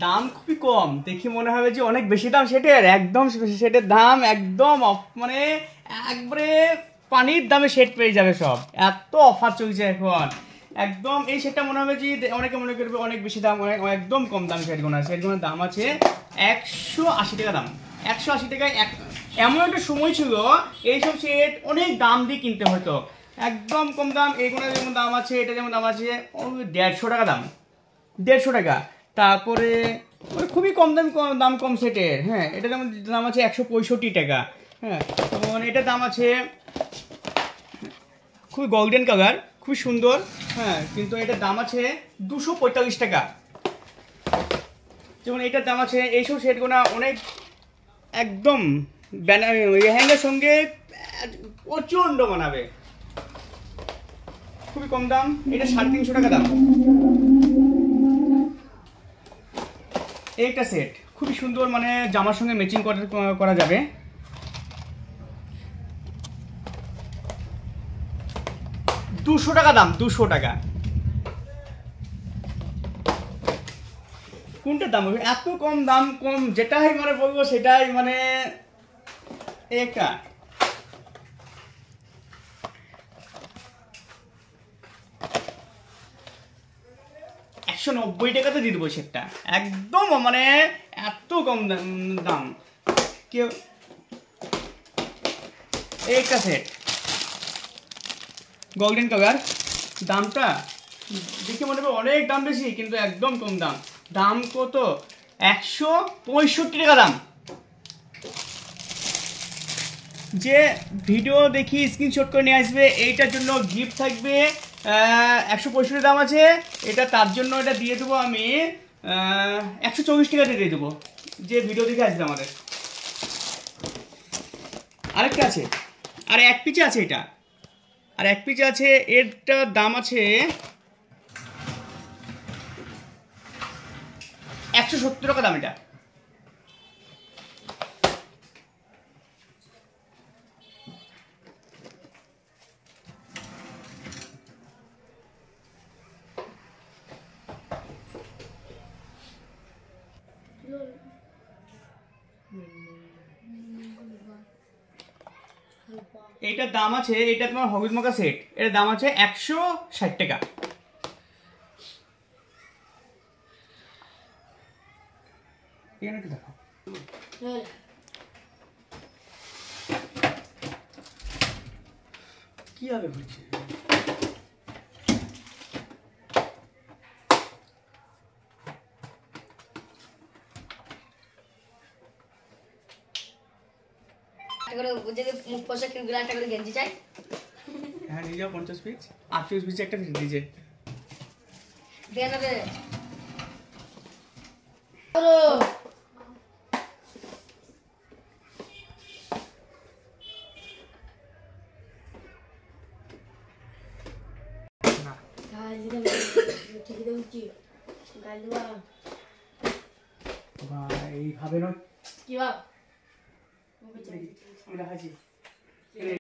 দাম খুবই কম, দেখি মনে হবে যে অনেক বেশি দাম সেটের। একদম সেটের দাম একদম মানে একবারে পানির দামে সেট পেয়ে যাবে সব, এত অফার চলছে এখন। একদম এই সেটটা মনে হবে যে অনেকে মনে করবে অনেক বেশি দাম, একদম কম দাম সেটগুলো। সেটগুলোর দাম আছে 180 টাকা দাম। 180 টাকায় এমন একটা সময় ছিল এইসব সেট অনেক দাম দিয়ে কিনতে হতো, একদম কম দাম। এইগুলো যেমন দাম আছে, এটা যেমন দাম আছে 150 টাকা দাম, 150 টাকা। তারপরে খুবই কম দাম কম সেটের। হ্যাঁ, এটা যেমন দাম আছে 165 টাকা। হ্যাঁ, তখন এটার দাম আছে খুবই গোল্ডেন কালার, খুবই সুন্দর। হ্যাঁ, কিন্তু এটার দাম আছে 245 টাকা। যেমন এটার দাম আছে, এইসব সেটগুলো অনেক একদম লেহেঙ্গার সঙ্গে প্রচণ্ড বানাবে, খুবই কম দাম। এটা 350 টাকা দাম। একটা সেট খুবই সুন্দর, মানে জামার সঙ্গে ম্যাচিং করা যাবে। $200 টাকা দাম, 200 টাকা। কোনটার দাম হবে এত কম? দাম কম যেটাই মানে বলবো সেটাই মানে একটা 190 টাকাতে দিয়ে দেবো সেটটা, একদম মানে এত কম দাম। কেউ একটা সেট গোল্ডেন কালার, দামটা দেখে মনে হবে অনেক দাম বেশি, কিন্তু একদম কম দাম। দাম কত? 165 টাকা দাম। যে ভিডিও দেখি স্ক্রিনশট করে নিয়ে আসবে, এইটার জন্য গিফট থাকবে। 165 দাম আছে এটা, তার জন্য এটা দিয়ে দেবো আমি 124 টাকা দিয়ে দেবো, যে ভিডিও দেখে আসবে আমাদের। আরেকটা আছে, আর এক পিচে আছে এটা, আর এক পিচে আছে, এরটার দাম আছে 170 টাকা দাম এটা। এইটার দাম আছে, এটা তোমার হলুদ মাখা সেট, এর দাম আছে 160 টাকা। এখানে একটু দেখো কি হবে হচ্ছে। গেঞ্জি চাই, হ্যাঁ নিয়ে যাও 50 পিস, 38 পিস একটা ফ্রি দিয়েছে। এইভাবে নয়, কি ভাব আমি দেখাচ্ছি।